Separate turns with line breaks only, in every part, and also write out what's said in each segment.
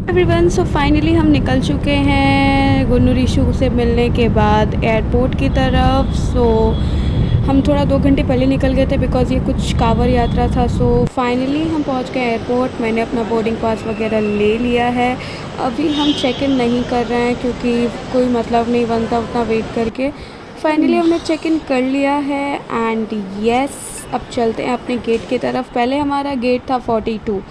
Everyone, so finally हम निकल चुके हैं गुन्नू ऋषु से मिलने के बाद एयरपोर्ट की तरफ। हम थोड़ा 2 घंटे पहले निकल गए थे बिकॉज़ ये कुछ कांवड़ यात्रा था। फाइनली हम पहुंच गए एयरपोर्ट। मैंने अपना बोर्डिंग पास वगैरह ले लिया है। अभी हम चेक इन नहीं कर रहे हैं क्योंकि कोई मतलब नहीं बनता उतना वेट करके। फाइनली हमने चेक इन कर लिया है एंड यस, अब चलते हैं अपने गेट की तरफ। पहले हमारा गेट था 42।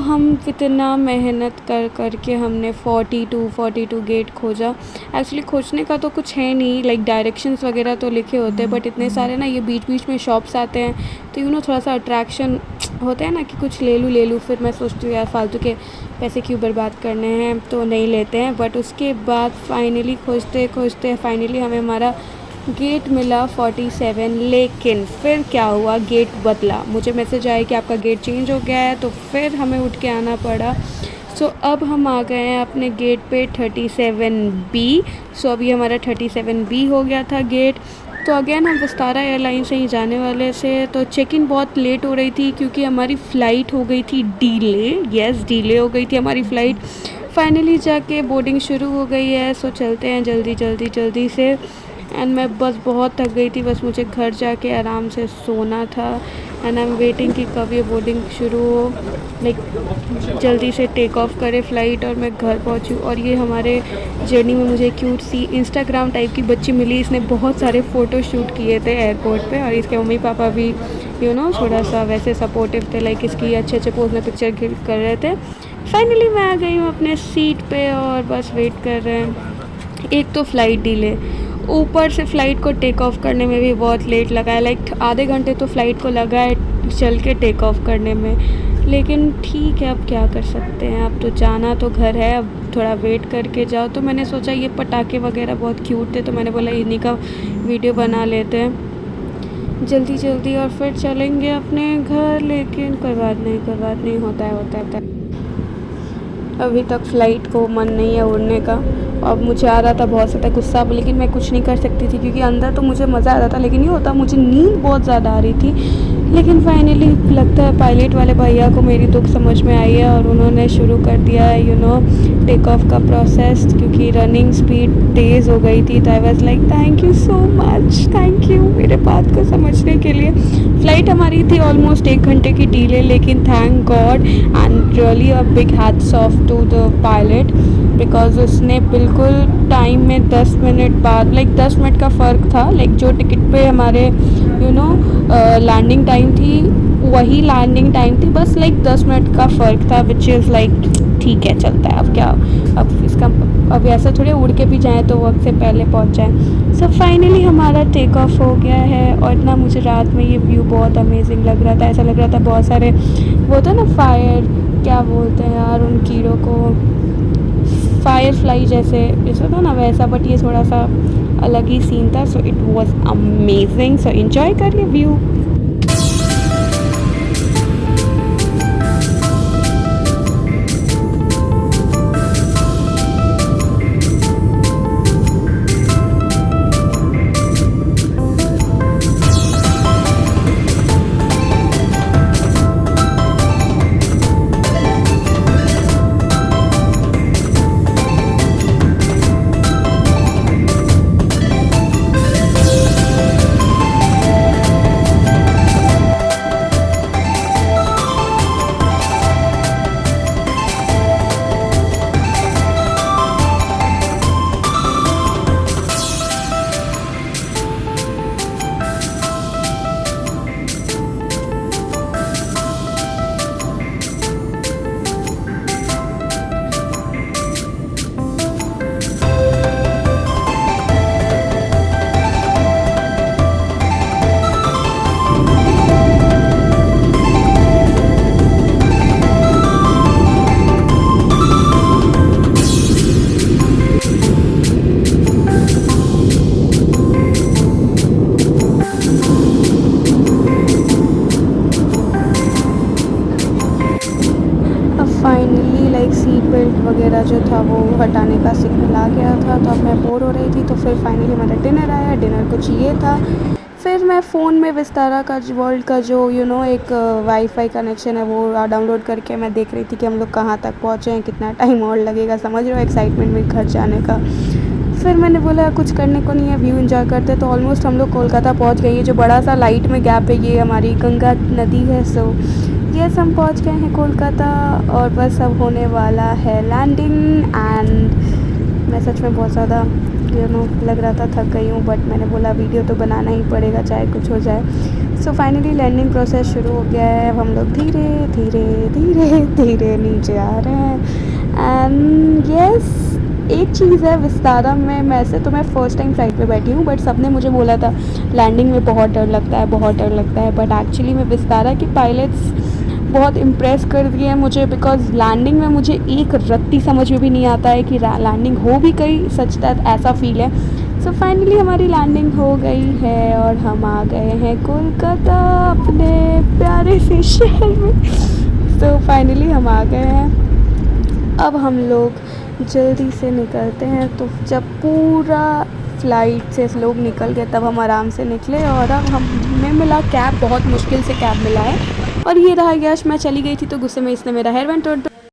हम इतना मेहनत कर के हमने 42 गेट खोजा। एक्चुअली खोजने का तो कुछ है नहीं, लाइक डायरेक्शंस वगैरह तो लिखे होते हैं, बट इतने सारे ना ये बीच बीच में शॉप्स आते हैं तो थोड़ा सा अट्रैक्शन होता है ना कि कुछ ले लूँ। फिर मैं सोचती हूँ यार फालतू के पैसे क्यों बर्बाद करने हैं, तो नहीं लेते हैं। बट उसके बाद फाइनली खोजते फाइनली हमें हमारा गेट मिला 47। लेकिन फिर क्या हुआ, गेट बदला। मुझे मैसेज आया कि आपका गेट चेंज हो गया है, तो फिर हमें उठ के आना पड़ा। अब हम आ गए हैं अपने गेट पे 37B। अभी हमारा 37B हो गया था गेट। तो अगेन हम विस्तारा एयरलाइन से ही जाने वाले थे। तो चेक इन बहुत लेट हो रही थी क्योंकि हमारी फ़्लाइट हो गई थी डिले। यस, डिले हो गई थी हमारी फ़्लाइट। फाइनली जाके बोर्डिंग शुरू हो गई है। चलते हैं जल्दी से। एंड मैं बस बहुत थक गई थी, बस मुझे घर जाके आराम से सोना था। एंड आई एम वेटिंग कि कब ये बोर्डिंग शुरू हो, लाइक जल्दी से टेक ऑफ करे फ़्लाइट और मैं घर पहुंचूं। और ये हमारे जर्नी में मुझे क्यूट सी इंस्टाग्राम टाइप की बच्ची मिली। इसने बहुत सारे फ़ोटो शूट किए थे एयरपोर्ट पे, और इसके मम्मी पापा भी थोड़ा सा वैसे सपोर्टिव थे, लाइक इसकी अच्छे पोज में पिक्चर क्लिक कर रहे थे। फाइनली मैं आ गई हूँ अपने सीट पे और बस वेट कर रहे हैं। एक तो फ़्लाइट डिले, ऊपर से फ़्लाइट को टेक ऑफ करने में भी बहुत लेट लगा है। लाइक आधे घंटे तो फ़्लाइट को लगा है चल के टेक ऑफ करने में। लेकिन ठीक है, अब क्या कर सकते हैं, अब तो जाना तो घर है, अब थोड़ा वेट करके जाओ। तो मैंने सोचा ये पटाखे वगैरह बहुत क्यूट थे, तो मैंने बोला इन्हीं का वीडियो बना लेते हैं जल्दी और फिर चलेंगे अपने घर। लेकिन कोई बात नहीं, होता है। अभी तक फ़्लाइट को मन नहीं है उड़ने का। अब मुझे आ रहा था बहुत ज़्यादा गुस्सा, लेकिन मैं कुछ नहीं कर सकती थी क्योंकि अंदर तो मुझे मज़ा आ रहा था, लेकिन ये होता मुझे नींद बहुत ज़्यादा आ रही थी। लेकिन फाइनली लगता है पायलट वाले भैया को मेरी दुख समझ में आई है और उन्होंने शुरू कर दिया है टेक ऑफ का प्रोसेस, क्योंकि रनिंग स्पीड तेज़ हो गई थी। तो I was like thank you so much, thank you मेरे बात को समझने के लिए। फ़्लाइट हमारी थी ऑलमोस्ट 1 घंटे की डिले, लेकिन thank God and really a big hats off to the pilot, because उसने बिल्कुल टाइम में 10 मिनट बाद, लाइक 10 मिनट का फ़र्क था, लाइक जो टिकट पे हमारे लैंडिंग टाइम थी वही लैंडिंग टाइम थी, बस लाइक 10 मिनट का फ़र्क था, विच इज़ लाइक ठीक है, चलता है। अब क्या, अब इसका अब ऐसा थोड़े उड़ के भी जाएँ तो वक्त से पहले पहुंच जाएँ। फाइनली हमारा टेक ऑफ हो गया है। और ना मुझे रात में ये व्यू बहुत अमेजिंग लग रहा था। ऐसा लग रहा था बहुत सारे वो होता है ना फायर, क्या बोलते हैं यार उन कीड़ों को, फायर फ्लाई जैसे था ना वैसा, बट ये थोड़ा सा अलग ही सीन था। It was amazing. एंजॉय करिए view. Finally like seat belt वगैरह जो था वो हटाने का सिग्नल आ गया था, तो अब मैं बोर हो रही थी। तो फिर फाइनली हमारा डिनर आया। डिनर कुछ ये था, फिर मैं फ़ोन में विस्तारा का वर्ल्ड का जो एक वाईफ़ाई कनेक्शन है वो डाउनलोड करके मैं देख रही थी कि हम लोग कहाँ तक पहुँचे हैं, कितना टाइम और लगेगा, समझ रहे हो एक्साइटमेंट में घर जाने का। फिर मैंने बोला कुछ करने को नहीं है, व्यू एंजॉय करते। तो ऑलमोस्ट हम लोग कोलकाता पहुँच गए। ये जो बड़ा सा लाइट में गैप है ये हमारी गंगा नदी है। सो यस, हम पहुँच गए हैं कोलकाता और बस अब होने वाला है लैंडिंग। एंड मैं सच में बहुत ज़्यादा लग रहा था थक गई हूँ, बट मैंने बोला वीडियो तो बनाना ही पड़ेगा चाहे कुछ हो जाए। सो फाइनली लैंडिंग प्रोसेस शुरू हो गया है। अब हम लोग धीरे धीरे धीरे धीरे नीचे आ रहे हैं। एंड यस, एक चीज़ है विस्तारा में, मैं फ़र्स्ट टाइम फ़्लाइट पे बैठी हूँ, बट सबने मुझे बोला था लैंडिंग में बहुत डर लगता है, बहुत डर लगता है। बट एक्चुअली में विस्तारा की पायलट्स बहुत इम्प्रेस कर दिए हैं मुझे, बिकॉज़ लैंडिंग में मुझे एक रत्ती समझ में भी नहीं आता है कि लैंडिंग हो भी गई, सच दैट ऐसा फ़ील है। सो फाइनली हमारी लैंडिंग हो गई है और हम आ गए हैं कोलकाता, अपने प्यारे से शहर में। सो फाइनली हम आ गए हैं। अब हम लोग जल्दी से निकलते हैं। तो जब पूरा फ़्लाइट से लोग निकल गए तब हम आराम से निकले और अब हमें मिला कैब, बहुत मुश्किल से कैब मिला है। और ये रहा यश, मैं चली गई थी तो गुस्से में इसने मेरा हेयर बैंड तोड़